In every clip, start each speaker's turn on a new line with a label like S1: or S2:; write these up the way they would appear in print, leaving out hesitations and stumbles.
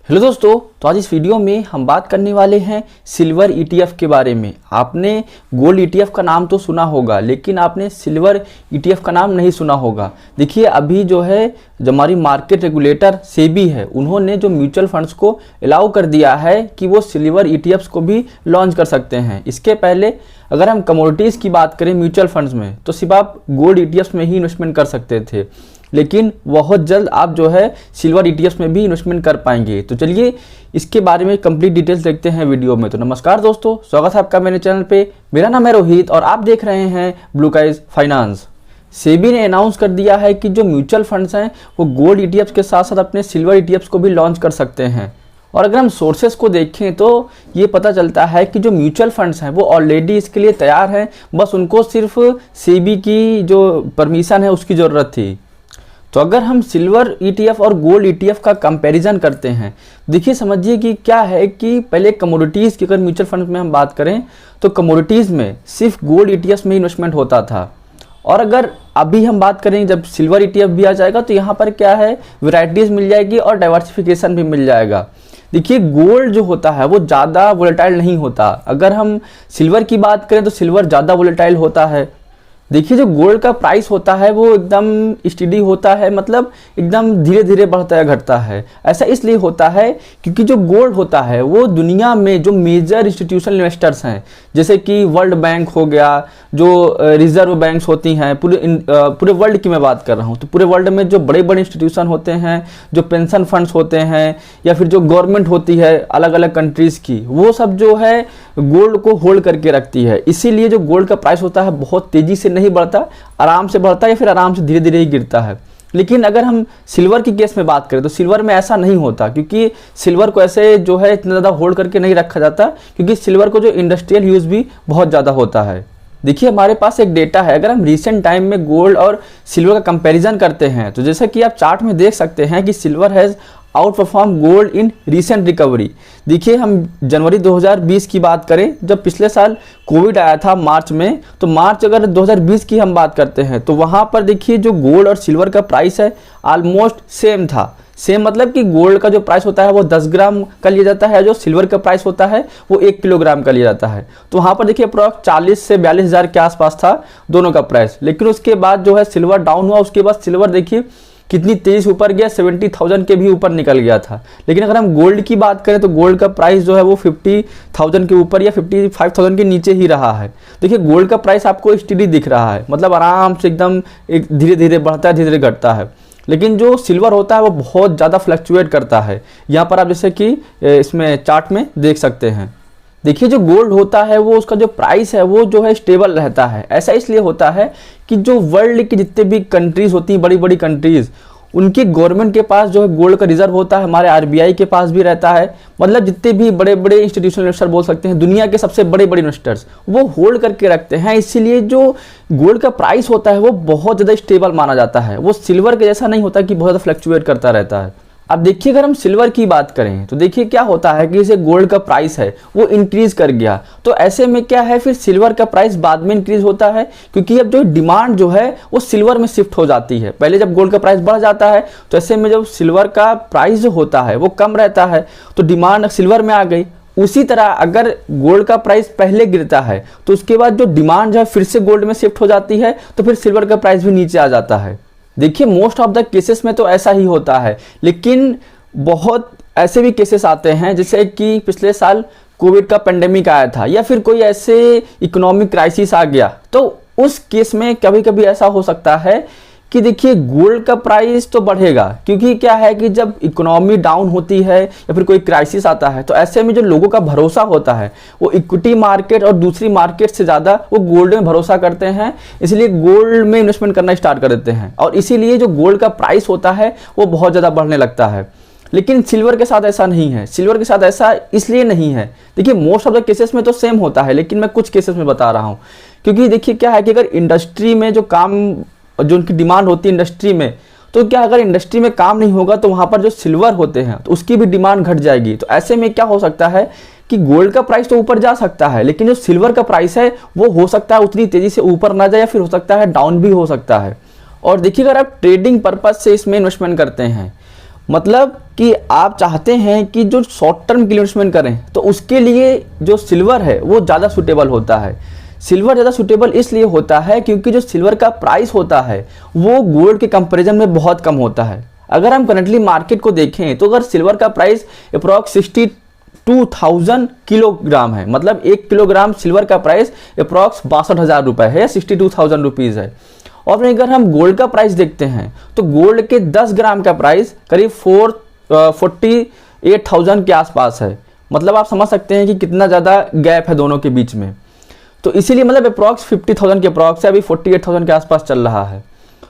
S1: Hello दोस्तों, तो आज इस वीडियो में हम बात करने वाले हैं सिल्वर ईटीएफ के बारे में। आपने गोल्ड ईटीएफ का नाम तो सुना होगा, लेकिन आपने सिल्वर ईटीएफ का नाम नहीं सुना होगा। देखिए, अभी जो हमारी मार्केट रेगुलेटर सेबी है, उन्होंने जो म्यूचुअल फंड्स को अलाउ कर दिया है कि वो सिल्वर ईटीएफ्स को भी लॉन्च कर सकते हैं। इसके पहले अगर हम कमोडिटीज़ की बात करें म्यूचुअल फंड्स में, तो सिर्फ आप गोल्ड ईटीएफ्स में ही इन्वेस्टमेंट कर सकते थे, लेकिन बहुत जल्द आप सिल्वर ईटीएफ्स में भी इन्वेस्टमेंट कर पाएंगे। तो चलिए इसके बारे में कंप्लीट डिटेल्स देखते हैं वीडियो में। तो नमस्कार दोस्तों, स्वागत है आपका मेरे चैनल पे। मेरा नाम है रोहित और आप देख रहे हैं ब्लू स्काइज फाइनेंस। सेबी ने अनाउंस कर दिया है कि जो म्यूचुअल फंड्स हैं वो गोल्ड ईटीएफ्स के साथ साथ अपने सिल्वर ईटीएफ्स को भी लॉन्च कर सकते हैं। और अगर हम सोर्सेस को देखें तो ये पता चलता है कि जो म्यूचुअल फंड्स हैं वो ऑलरेडी इसके लिए तैयार हैं, बस उनको सिर्फ सेबी की जो परमिशन है उसकी ज़रूरत थी। तो अगर हम सिल्वर ईटीएफ और गोल्ड ईटीएफ का कंपैरिजन करते हैं, देखिए समझिए कि क्या है कि पहले कमोडिटीज़ की अगर म्यूचुअल फंड में हम बात करें तो कमोडिटीज़ में सिर्फ गोल्ड ईटीएफ में इन्वेस्टमेंट होता था। और अगर अभी हम बात करें जब सिल्वर ईटीएफ भी आ जाएगा तो यहाँ पर क्या है, वैरायटीज़ मिल जाएगी और डाइवर्सिफिकेशन भी मिल जाएगा। देखिए, गोल्ड जो होता है वो ज़्यादा वोलेटाइल नहीं होता। अगर हम सिल्वर की बात करें तो सिल्वर ज़्यादा वोलेटाइल होता है। देखिए, जो गोल्ड का प्राइस होता है वो एकदम स्टेडी होता है, मतलब एकदम धीरे धीरे बढ़ता है घटता है। ऐसा इसलिए होता है क्योंकि जो गोल्ड होता है वो दुनिया में जो मेजर इंस्टीट्यूशनल इन्वेस्टर्स हैं, जैसे कि वर्ल्ड बैंक हो गया, जो रिजर्व बैंक्स होती हैं, पूरे वर्ल्ड की मैं बात कर रहा हूँ, तो पूरे वर्ल्ड में जो बड़े बड़े इंस्टीट्यूशन होते हैं, जो पेंशन फंड्स होते हैं या फिर जो गवर्नमेंट होती है अलग अलग कंट्रीज़ की, वो सब जो है गोल्ड को होल्ड करके रखती है। इसीलिए जो गोल्ड का प्राइस होता है बहुत तेज़ी से नहीं बढ़ता, आराम से बढ़ता है या फिर आराम से धीरे धीरे ही गिरता है। लेकिन अगर हम सिल्वर की केस में बात करें तो सिल्वर में ऐसा नहीं होता, क्योंकि सिल्वर को ऐसे इतना ज़्यादा होल्ड करके नहीं रखा जाता, क्योंकि सिल्वर को जो इंडस्ट्रियल यूज़ भी बहुत ज़्यादा होता है। देखिए, हमारे पास एक डेटा है, अगर हम रिसेंट टाइम में गोल्ड और सिल्वर का कंपैरिजन करते हैं तो जैसा कि आप चार्ट में देख सकते हैं कि silver has out perform gold in recent recovery. देखिए, हम जनवरी 2020 की बात करें, जब पिछले साल कोविड आया था मार्च में, तो मार्च अगर 2020 की हम बात करते हैं तो वहाँ पर देखिए जो गोल्ड और सिल्वर का प्राइस है ऑलमोस्ट सेम था। सेम मतलब कि गोल्ड का जो प्राइस होता है वो 10 ग्राम का लिया जाता है, जो सिल्वर का प्राइस होता है वो 1 किलोग्राम का लिया जाता है। तो वहाँ पर देखिए अप्रॉक्स 40 से 42 हज़ार के आसपास था दोनों का प्राइस। लेकिन उसके बाद जो है सिल्वर डाउन हुआ, उसके बाद सिल्वर देखिए कितनी तेज़ ऊपर गया, 70,000 के भी ऊपर निकल गया था। लेकिन अगर हम गोल्ड की बात करें तो गोल्ड का प्राइस जो है वो 50,000 के ऊपर या 55,000 के नीचे ही रहा है। देखिए, गोल्ड का प्राइस आपको स्टेडी दिख रहा है, मतलब आराम से एकदम एक धीरे धीरे बढ़ता है, धीरे धीरे घटता है। लेकिन जो सिल्वर होता है वो बहुत ज़्यादा फ्लक्चुएट करता है। यहाँ पर आप जैसे कि इसमें चार्ट में देख सकते हैं। देखिए, जो गोल्ड होता है वो उसका जो प्राइस है वो जो है स्टेबल रहता है। ऐसा इसलिए होता है कि जो वर्ल्ड की जितने भी कंट्रीज़ होती हैं, बड़ी बड़ी कंट्रीज़, उनकी गवर्नमेंट के पास जो है गोल्ड का रिजर्व होता है, हमारे आरबीआई के पास भी रहता है। मतलब जितने भी बड़े बड़े इंस्टीट्यूशनल इन्वेस्टर बोल सकते हैं, दुनिया के सबसे बड़े बड़े इन्वेस्टर्स, वो होल्ड करके रखते हैं। इसीलिए जो गोल्ड का प्राइस होता है वो बहुत ज़्यादा स्टेबल माना जाता है। वो सिल्वर के जैसा नहीं होता कि बहुत ज़्यादा फ्लक्चुएट करता रहता है। अब देखिए, अगर हम सिल्वर की बात करें तो देखिए क्या होता है कि जैसे गोल्ड का प्राइस है वो इंक्रीज कर गया, तो ऐसे में क्या है, फिर सिल्वर का प्राइस बाद में इंक्रीज होता है, क्योंकि अब जो डिमांड जो है वो सिल्वर में शिफ्ट हो जाती है। पहले जब गोल्ड का प्राइस बढ़ जाता है तो ऐसे में जब सिल्वर का प्राइस जो होता है वो कम रहता है तो डिमांड सिल्वर में आ गई। उसी तरह अगर गोल्ड का प्राइस पहले गिरता है तो उसके बाद जो डिमांड जो है फिर से गोल्ड में शिफ्ट हो जाती है, तो फिर सिल्वर का प्राइस भी नीचे आ जाता है। देखिए, मोस्ट ऑफ द केसेस में तो ऐसा ही होता है, लेकिन बहुत ऐसे भी केसेस आते हैं जैसे कि पिछले साल कोविड का पेंडेमिक आया था या फिर कोई ऐसे इकोनॉमिक क्राइसिस आ गया, तो उस केस में कभी कभी ऐसा हो सकता है कि देखिए गोल्ड का प्राइस तो बढ़ेगा, क्योंकि क्या है कि जब इकोनॉमी डाउन होती है या फिर कोई क्राइसिस आता है तो ऐसे में जो लोगों का भरोसा होता है वो इक्विटी मार्केट और दूसरी मार्केट से ज़्यादा वो गोल्ड में भरोसा करते हैं, इसलिए गोल्ड में इन्वेस्टमेंट करना स्टार्ट कर देते हैं और इसीलिए जो गोल्ड का प्राइस होता है वो बहुत ज़्यादा बढ़ने लगता है। लेकिन सिल्वर के साथ ऐसा नहीं है। सिल्वर के साथ ऐसा इसलिए नहीं है, देखिए मोस्ट ऑफ द केसेस में तो सेम होता है, लेकिन मैं कुछ केसेस में बता रहा हूँ। क्योंकि देखिए क्या है कि अगर इंडस्ट्री में जो जो उनकी डिमांड होती है इंडस्ट्री में, तो क्या अगर इंडस्ट्री में काम नहीं होगा तो वहाँ पर जो सिल्वर होते हैं तो उसकी भी डिमांड घट जाएगी। तो ऐसे में क्या हो सकता है कि गोल्ड का प्राइस तो ऊपर जा सकता है, लेकिन जो सिल्वर का प्राइस है वो हो सकता है उतनी तेज़ी से ऊपर ना जाए या फिर हो सकता है डाउन भी हो सकता है। और देखिए, अगर आप ट्रेडिंग पर्पज़ से इसमें इन्वेस्टमेंट करते हैं मतलब कि आप चाहते हैं कि जो शॉर्ट टर्म के लिए इन्वेस्टमेंट करें तो उसके लिए जो सिल्वर है वो ज़्यादा सूटेबल होता है। सिल्वर ज़्यादा सूटेबल इसलिए होता है क्योंकि जो सिल्वर का प्राइस होता है वो गोल्ड के कंपैरिजन में बहुत कम होता है। अगर हम करंटली मार्केट को देखें तो अगर सिल्वर का प्राइस अप्रॉक्स 62,000 किलोग्राम है, मतलब 1 किलोग्राम सिल्वर का प्राइस अप्रॉक्स 62,000 रुपये है या 62,000 रुपीज़ है। और फिर अगर हम गोल्ड का प्राइस देखते हैं तो गोल्ड के 10 ग्राम का प्राइस करीब 48,000 के आसपास है। मतलब आप समझ सकते हैं कि कितना ज़्यादा गैप है दोनों के बीच में। तो इसीलिए मतलब अप्रॉक्स 50,000 के अप्रॉक्स है, अभी 48,000 के आसपास चल रहा है।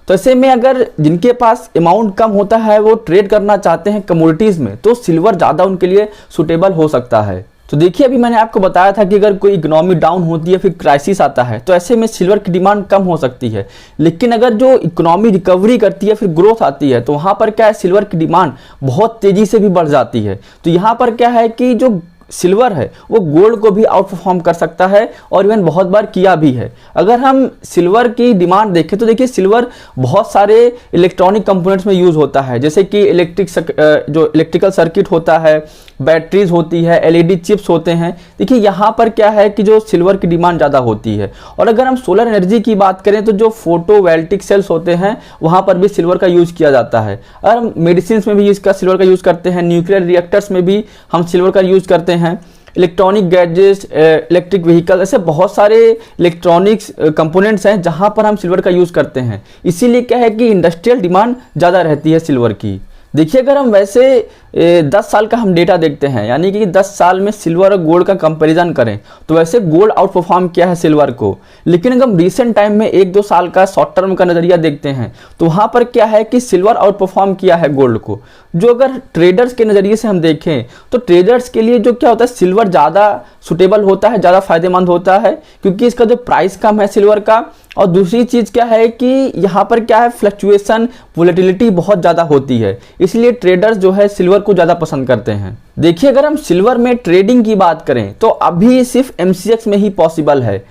S1: तो ऐसे में अगर जिनके पास अमाउंट कम होता है वो ट्रेड करना चाहते हैं कमोडिटीज़ में तो सिल्वर ज़्यादा उनके लिए सूटेबल हो सकता है। तो देखिए अभी मैंने आपको बताया था कि अगर कोई इकोनॉमी डाउन होती है फिर क्राइसिस आता है तो ऐसे में सिल्वर की डिमांड कम हो सकती है। लेकिन अगर जो इकोनॉमी रिकवरी करती है फिर ग्रोथ आती है तो वहाँ पर क्या है, सिल्वर की डिमांड बहुत तेज़ी से भी बढ़ जाती है। तो यहाँ पर क्या है कि जो सिल्वर है वो गोल्ड को भी आउट परफॉर्म कर सकता है और इवन बहुत बार किया भी है। अगर हम सिल्वर की डिमांड देखें तो देखिए सिल्वर बहुत सारे इलेक्ट्रॉनिक कंपोनेंट्स में यूज़ होता है, जैसे कि जो इलेक्ट्रिकल सर्किट होता है, बैटरीज होती है, एलईडी चिप्स होते हैं। देखिए यहाँ पर क्या है कि जो सिल्वर की डिमांड ज़्यादा होती है। और अगर हम सोलर एनर्जी की बात करें तो जो फोटोवोल्टिक सेल्स होते हैं वहाँ पर भी सिल्वर का यूज़ किया जाता है। और हम मेडिसिन में भी इसका सिल्वर का यूज़ करते हैं, न्यूक्लियर रिएक्टर्स में भी हम सिल्वर का यूज़ करते हैं, इलेक्ट्रॉनिक गैजेट्स, इलेक्ट्रिक व्हीकल, ऐसे बहुत सारे इलेक्ट्रॉनिक्स कंपोनेंट्स हैं जहाँ पर हम सिल्वर का यूज़ करते हैं। इसीलिए क्या है कि इंडस्ट्रियल डिमांड ज़्यादा रहती है सिल्वर की। देखिए अगर हम वैसे 10 साल का हम डेटा देखते हैं, यानी कि 10 साल में सिल्वर और गोल्ड का कंपैरिजन करें तो वैसे गोल्ड आउट परफॉर्म किया है सिल्वर को। लेकिन अगर हम रिसेंट टाइम में 1-2 साल का शॉर्ट टर्म का नज़रिया देखते हैं तो वहाँ पर क्या है कि सिल्वर आउट परफॉर्म किया है गोल्ड को। जो अगर ट्रेडर्स के नज़रिए से हम देखें तो ट्रेडर्स के लिए जो क्या होता है, सिल्वर ज़्यादा सुटेबल होता है, ज़्यादा फायदेमंद होता है क्योंकि इसका जो प्राइस कम है सिल्वर का। और दूसरी चीज़ क्या है कि यहाँ पर क्या है, फ्लक्चुएशन, वोलेटिलिटी बहुत ज़्यादा होती है, इसलिए ट्रेडर्स जो है सिल्वर को ज़्यादा पसंद करते हैं। देखिए अगर हम सिल्वर में ट्रेडिंग की बात करें तो अभी सिर्फ एमसीएक्स में ही पॉसिबल है।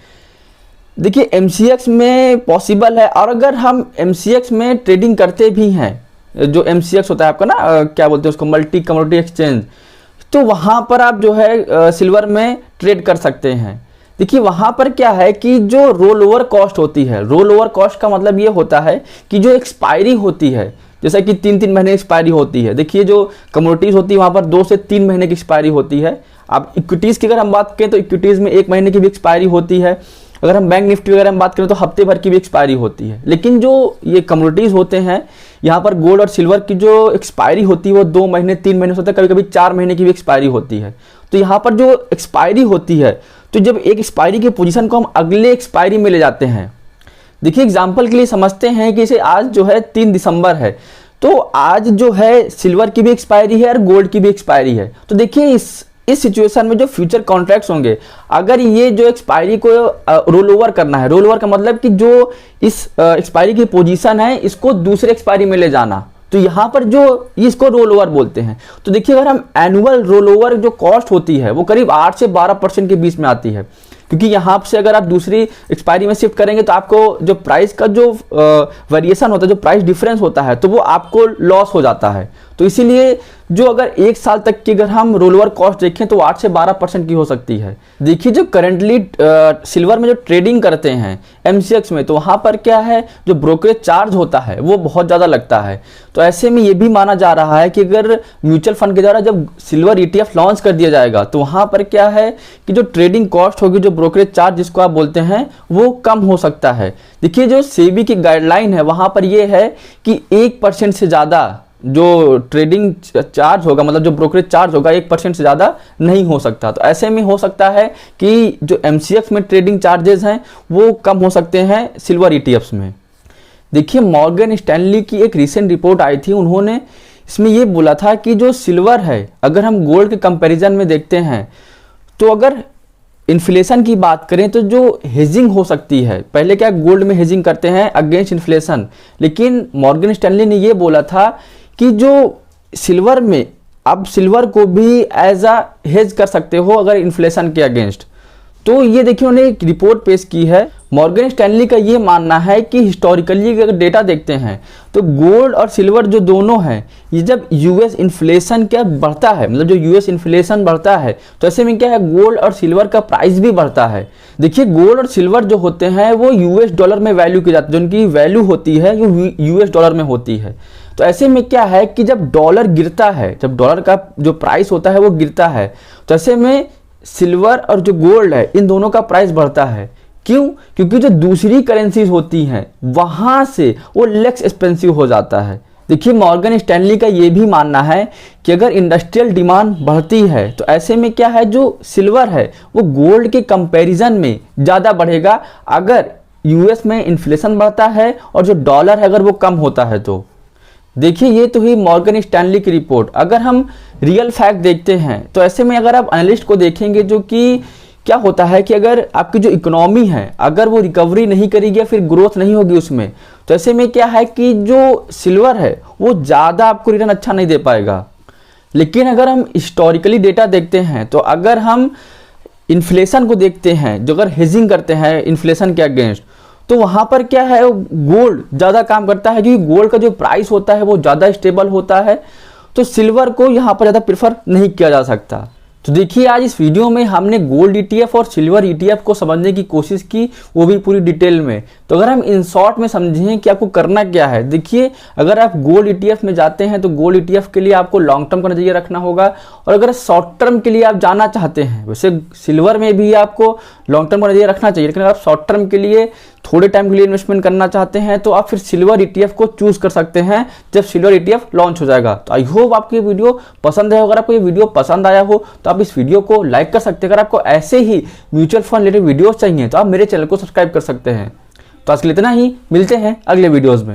S1: देखिए एमसीएक्स में पॉसिबल है और अगर हम एमसीएक्स में ट्रेडिंग करते भी हैं, जो एमसीएक्स होता है आपका ना, क्या बोलते हैं उसको, मल्टी कमोडिटी एक्सचेंज, तो वहाँ पर आप जो है सिल्वर में ट्रेड कर सकते हैं। देखिए वहाँ पर क्या है कि जो रोल ओवर कॉस्ट होती है, रोल ओवर कॉस्ट का मतलब ये होता है कि जो एक्सपायरी होती है, जैसा कि 3-3 महीने एक्सपायरी होती है। देखिए जो कमोडिटीज़ होती है वहाँ पर 2 से 3 महीने की एक्सपायरी होती है। अब इक्विटीज़ की अगर हम बात करें तो इक्विटीज़ में 1 महीने की भी एक्सपायरी होती है। अगर हम बैंक निफ्टी वगैरह में बात करें तो हफ्ते भर की भी एक्सपायरी होती है। लेकिन जो ये कमोडिटीज़ होते हैं यहाँ पर गोल्ड और सिल्वर की जो एक्सपायरी होती है वो 2 महीने 3 महीने से होता है, कभी कभी 4 महीने की भी एक्सपायरी होती है। तो यहाँ पर जो एक्सपायरी होती है तो जब एक एक्सपायरी की पोजीशन को हम अगले एक्सपायरी में ले जाते हैं, देखिए एग्जांपल के लिए समझते हैं कि इसे आज जो है 3 दिसंबर है, तो आज जो है सिल्वर की भी एक्सपायरी है और गोल्ड की भी एक्सपायरी है। तो देखिए इस सिचुएशन में जो फ्यूचर कॉन्ट्रैक्ट्स होंगे, अगर ये जो एक्सपायरी को रोल ओवर करना है, रोल ओवर का मतलब कि जो इस एक्सपायरी की पोजीशन है इसको दूसरे एक्सपायरी में ले जाना, तो यहाँ पर जो इसको रोल ओवर बोलते हैं। तो देखिए अगर हम एनुअल रोल ओवर जो कॉस्ट होती है वो करीब 8 से 12% के बीच में आती है, क्योंकि यहाँ से अगर आप दूसरी एक्सपायरी में शिफ्ट करेंगे तो आपको जो प्राइस का जो वेरिएशन होता है, जो प्राइस डिफरेंस होता है, तो वो आपको लॉस हो जाता है। तो इसीलिए जो अगर 1 साल तक की अगर हम रोल ओवर कॉस्ट देखें तो 8 से 12% की हो सकती है। देखिए जो करंटली सिल्वर में जो ट्रेडिंग करते हैं एमसीएक्स में, तो वहाँ पर क्या है, जो ब्रोकरेज चार्ज होता है वो बहुत ज़्यादा लगता है। तो ऐसे में ये भी माना जा रहा है कि अगर म्यूचुअल फंड के द्वारा जब सिल्वर ETF लॉन्च कर दिया जाएगा तो वहाँ पर क्या है कि जो ट्रेडिंग कॉस्ट होगी, जो ब्रोकरेज चार्ज जिसको आप बोलते हैं, वो कम हो सकता है। देखिए जो सेबी की गाइडलाइन है वहाँ पर ये है कि 1% से ज़्यादा जो ट्रेडिंग चार्ज होगा, मतलब जो ब्रोकरेज चार्ज होगा 1% से ज़्यादा नहीं हो सकता। तो ऐसे में हो सकता है कि जो एमसीएक्स में ट्रेडिंग चार्जेस हैं वो कम हो सकते हैं सिल्वर ETFs में। देखिए मॉर्गन स्टैनली की एक रिसेंट रिपोर्ट आई थी, उन्होंने इसमें ये बोला था कि जो सिल्वर है अगर हम गोल्ड के कंपैरिजन में देखते हैं तो अगर इन्फ्लेशन की बात करें तो जो हेजिंग हो सकती है, पहले क्या गोल्ड में हेजिंग करते हैं अगेंस्ट इन्फ्लेशन, लेकिन मॉर्गन स्टैनली ने ये बोला था कि जो सिल्वर में अब सिल्वर को भी एज अ हेज कर सकते हो अगर इन्फ्लेशन के अगेंस्ट। तो ये देखिए उन्होंने एक रिपोर्ट पेश की है। मॉर्गन स्टैनली का ये मानना है कि हिस्टोरिकली अगर डेटा देखते हैं तो गोल्ड और सिल्वर जो दोनों हैं, ये जब यूएस इन्फ्लेशन क्या बढ़ता है, मतलब जो यूएस इन्फ्लेशन बढ़ता है तो ऐसे में क्या है, गोल्ड और सिल्वर का प्राइस भी बढ़ता है। देखिए गोल्ड और सिल्वर जो होते हैं वो यूएस डॉलर में वैल्यू की जाती है, जो उनकी वैल्यू होती है वो यूएस डॉलर में होती है। तो ऐसे में क्या है कि जब डॉलर गिरता है, जब डॉलर का जो प्राइस होता है वो गिरता है, तो ऐसे में सिल्वर और जो गोल्ड है इन दोनों का प्राइस बढ़ता है। क्यों? क्योंकि जो दूसरी करेंसीज होती हैं वहां से वो लेस एक्सपेंसिव हो जाता है। देखिए मॉर्गन स्टैनली का ये भी मानना है कि अगर इंडस्ट्रियल डिमांड बढ़ती है तो ऐसे में क्या है, जो सिल्वर है वो गोल्ड के कंपैरिजन में ज़्यादा बढ़ेगा अगर यूएस में इन्फ्लेशन बढ़ता है और जो डॉलर है अगर वो कम होता है तो। देखिए ये तो हुई मॉर्गन स्टैनली की रिपोर्ट। अगर हम रियल फैक्ट देखते हैं तो ऐसे में अगर आप एनालिस्ट को देखेंगे, जो कि क्या होता है कि अगर आपकी जो इकोनॉमी है अगर वो रिकवरी नहीं करेगी या फिर ग्रोथ नहीं होगी उसमें, तो ऐसे में क्या है कि जो सिल्वर है वो ज़्यादा आपको रिटर्न अच्छा नहीं दे पाएगा। लेकिन अगर हम हिस्टोरिकली डेटा देखते हैं तो अगर हम इन्फ्लेशन को देखते हैं, जो अगर हेजिंग करते हैं इन्फ्लेशन के अगेंस्ट, तो वहाँ पर क्या है, गोल्ड ज़्यादा काम करता है क्योंकि गोल्ड का जो प्राइस होता है वो ज़्यादा स्टेबल होता है। तो सिल्वर को यहाँ पर ज़्यादा प्रेफर नहीं किया जा सकता। तो देखिए आज इस वीडियो में हमने गोल्ड ETF और सिल्वर ETF को समझने की कोशिश की, वो भी पूरी डिटेल में। तो अगर हम इन शॉर्ट में समझें कि आपको करना क्या है, देखिए अगर आप गोल्ड ETF में जाते हैं तो गोल्ड ETF के लिए आपको लॉन्ग टर्म का नजरिया रखना होगा, और अगर शॉर्ट टर्म के लिए आप जाना चाहते हैं, वैसे सिल्वर में भी आपको लॉन्ग टर्म का नजरिया रखना चाहिए, लेकिन अगर आप शॉर्ट टर्म के लिए थोड़े टाइम के लिए इन्वेस्टमेंट करना चाहते हैं तो आप फिर सिल्वर ETF को चूज कर सकते हैं जब सिल्वर ETF लॉन्च हो जाएगा। तो आई होप आपको ये वीडियो पसंद है। अगर आपको ये वीडियो पसंद आया हो तो आप इस वीडियो को लाइक कर सकते हैं। अगर आपको ऐसे ही म्यूचुअल फंड रिलेटेड वीडियोस चाहिए तो आप मेरे चैनल को सब्सक्राइब कर सकते हैं। तो आज के लिए इतना ही, मिलते हैं अगले वीडियोस में।